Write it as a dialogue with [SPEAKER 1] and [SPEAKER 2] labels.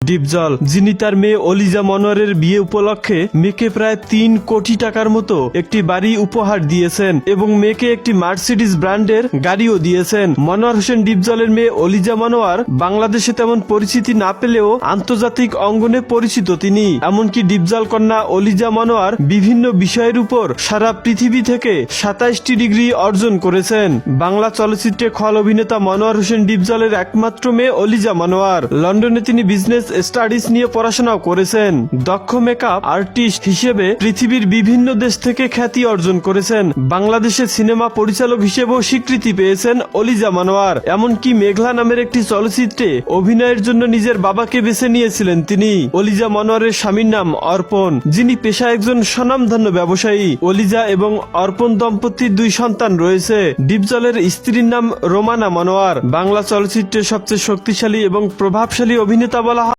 [SPEAKER 1] ডিপজল, যিনি তার মেয়ে অলিজা মনোয়ারের বিয়ে উপলক্ষে মেয়েকে প্রায় 3 কোটি টাকার মতো একটি বাড়ি উপহার দিয়েছেন এবং মেয়েকে একটি মার্সিডিজ ব্র্যান্ডের গাড়িও দিয়েছেন। মনোয়ার হোসেন ডিপজলের মেয়ে অলিজা মনোয়ার বাংলাদেশে তেমন পরিচিতি না পেলেও আন্তর্জাতিক অঙ্গনে পরিচিত তিনি। এমনকি ডিপজল কন্যা অলিজা মনোয়ার বিভিন্ন বিষয়ের উপর সারা পৃথিবী থেকে 27টি ডিগ্রি অর্জন করেছেন। বাংলা চলচ্চিত্রে খল অভিনেতা মনোয়ার হোসেন ডিপজলের একমাত্র মেয়ে অলিজা মনোয়ার। লন্ডনে তিনি বিজনেস স্টাডিজ নিয়ে পড়াশোনাও করেছেন। দক্ষ মেকআপ আর্টিস্ট হিসেবে পৃথিবীর বিভিন্ন দেশ থেকে খ্যাতি অর্জন করেছেন। বাংলাদেশে সিনেমা পরিচালক হিসেবেও স্বীকৃতি পেয়েছেন অলিজা মনোয়ার। এমনকি মেঘলা নামের একটি চলচ্চিত্রে অভিনয়ের জন্য নিজের বাবাকে বেছে নিয়েছিলেন তিনি। অলিজা মনোয়ারের স্বামীর নাম অর্পণ, যিনি পেশায় একজন স্বনামধন্য ব্যবসায়ী। অলিজা এবং অর্পণ দম্পতির 2 সন্তান রয়েছে। ডিপজলের স্ত্রীর নাম রোমানা মনোয়ার। বাংলা চলচ্চিত্রের সবচেয়ে শক্তিশালী এবং প্রভাবশালী অভিনেতা বলা হয়।